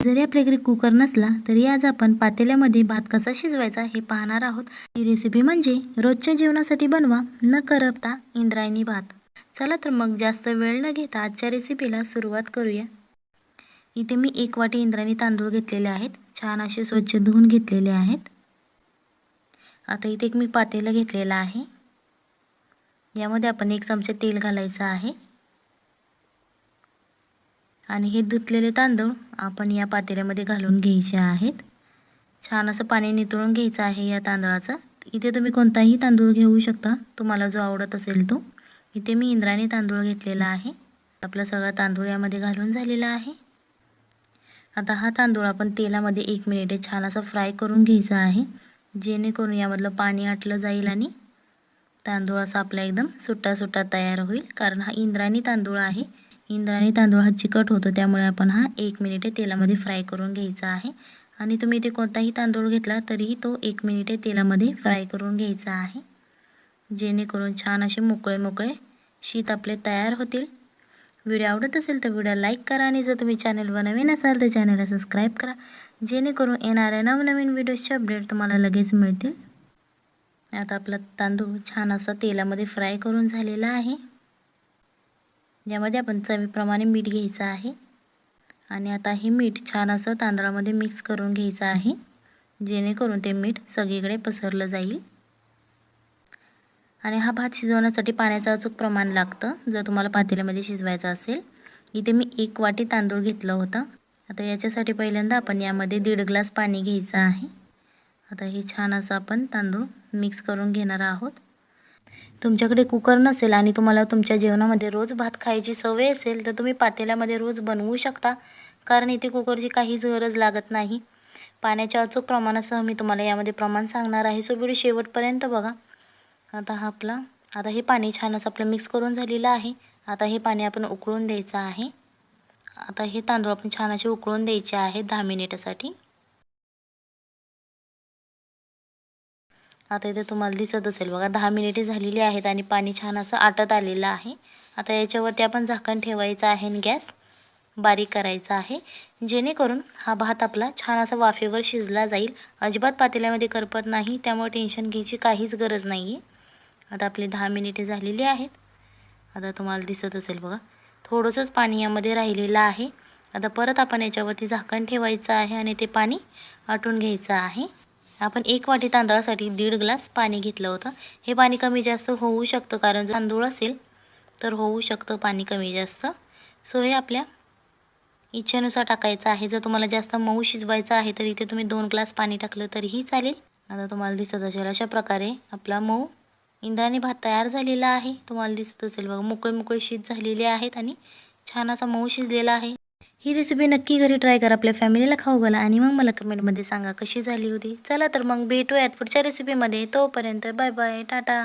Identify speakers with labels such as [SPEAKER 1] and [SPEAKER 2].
[SPEAKER 1] जरी आपल्या घरी कुकर नसला तरी आज आपण पातेल्यामध्ये भात कसा शिजवायचा हे पाहणार आहोत। ही रेसिपी म्हणजे रोजच्या जेवणासाठी बनवा न करपता इंद्रायणी भात। चला तर मग जास्त वेळ न घेता आजच्या रेसिपीला सुरुवात करूया। इथे मी 1 वाटी इंद्रायणी तांदूळ घेतलेले आहेत, छान असे स्वच्छ धुवून घेतलेले आहेत। आता इथे एक मी पातेलं घेतलेलं आहे, यामध्ये आपण 1 चमचा तेल घालायचं आहे आणि हे धुतलेले तांदूळ आपण या पातेल्यामध्ये घालून घ्यायचे आहेत। छान असं पाणी नितळून घ्यायचं आहे या तांदळाचं। इथे तुम्ही कोणताही तांदूळ घेऊ शकता, तुम्हाला जो आवडत असेल तो। इथे मी इंद्रायणी तांदूळ घेतलेला आहे। आपला सगळा तांदूळ यामध्ये घालून झालेला आहे। आता हा तांदूळ आपण तेलामध्ये 1 मिनिट छान असं फ्राय करून घ्यायचा आहे, जेणेकरून यामधलं पाणी आटलं जाईल आणि तांदूळ असा आपला एकदम सुट्टा सुट्टा तयार होईल। कारण हा इंद्रायणी तांदूळ आहे, इंद्रायणी तांदूळ हा चिकट होतो, त्यामुळे आपण हा 1 मिनिट तेलामध्ये फ्राय करून घ्यायचा आहे। आणि तुम्ही इथे कोणताही तांदूळ घेतला तरीही तो 1 मिनिट तेलामध्ये फ्राय करून घ्यायचा आहे, जेणेकरून छान असे मोकळे मोकळे शीत आपले तयार होतील। व्हिडिओ आवडत असेल तर व्हिडिओ लाईक करा आणि जर तुम्ही चॅनलवर नवीन असाल तर चॅनलला सबस्क्राईब करा, जेणेकरून येणाऱ्या नवनवीन व्हिडिओचे अपडेट तुम्हाला लगेच मिळतील। आता आपला तांदूळ छान असा तेलामध्ये फ्राय करून झालेला आहे। यामध्ये आपण चवीप्रमाणे मीठ घ्यायचं आहे आणि आता हे मीठ छान असं तांदळामध्ये मिक्स करून घ्यायचं आहे, जेणेकरून ते मीठ सगळीकडे पसरलं जाईल। आणि हा भात शिजवण्यासाठी पाण्याचं अचूक प्रमाण लागतं, जर तुम्हाला पातेल्यामध्ये शिजवायचा असेल। इथे मी 1 वाटी तांदूळ घेतलं होतं। आता याच्यासाठी पहिल्यांदा आपण यामध्ये 1.5 ग्लास पाणी घ्यायचं आहे। आता हे छान असं आपण तांदूळ मिक्स करून घेणार आहोत। तुमच्याकडे कुकर नसेल आणि तुम्हाला तुमच्या जेवणामध्ये रोज भात खायची सवय असेल तर तुम्ही पातेल्यामध्ये रोज बनवू शकता, कारण इथे कुकरची काहीच गरज लागत नाही। पाण्याच्या अचूक प्रमाणासह मी तुम्हाला यामध्ये प्रमाण सांगणार आहे, सो व्हिडिओ शेवटपर्यंत बघा। आता हे पाणी छान असं आपलं मिक्स करून झालेलं आहे। आता हे पाणी आपण उकळून द्यायचं आहे। आता हे तांदूळ आपण छान असे उकळून द्यायचे आहेत 10 मिनिटासाठी। आता इथे तुम्हाला दिसत असेल बघा 10 मिनिटे झालेली आहेत आणि पाणी छान असं आटत आलेलं आहे। आता याच्यावरती आपण झाकण ठेवायचं आहे आणि गॅस बारीक करायचा आहे, जेणेकरून हा भात आपला छान असा वाफेवर शिजला जाईल। अजिबात पातेल्यामध्ये करपत नाही, त्यामुळे टेन्शन घ्यायची काहीच गरज नाही आहे। आता आपले 10 मिनिटे झालेली आहेत। आता तुम्हाला दिसत असेल बघा थोडंसंच पाणी यामध्ये राहिलेलं आहे। आता परत आपण याच्यावरती झाकण ठेवायचं आहे आणि ते पाणी आटून घ्यायचं आहे। आपण 1 वाटी तांदळासाठी 1.5 ग्लास पाणी घेतलं होतं। हे पाणी कमी जास्त होऊ शकतं, कारण जर तांदूळ असेल तर होऊ शकतं पाणी कमी जास्त। सो हे आपल्या इच्छेनुसार टाकायचं आहे। जर तुम्हाला जास्त मऊ शिजवायचं आहे तर इथे तुम्ही 2 ग्लास पाणी टाकलं तरीही चालेल। आता तुम्हाला दिसत असेल अशा प्रकारे आपला मऊ इंद्रायणी भात तयार झालेला आहे। तुम्हाला दिसत असेल बघा मोकळे मोकळे शीत झालेले आहेत आणि छान असा मऊ शिजलेला आहे। ही रेसिपी नक्की घरी ट्राय करा, आपल्या फॅमिलीला खाऊ घाला आणि मग मला कमेंटमध्ये सांगा कशी झाली होती। चला तर मग भेटूयात पुढच्या रेसिपीमध्ये, तोपर्यंत बाय बाय, टाटा।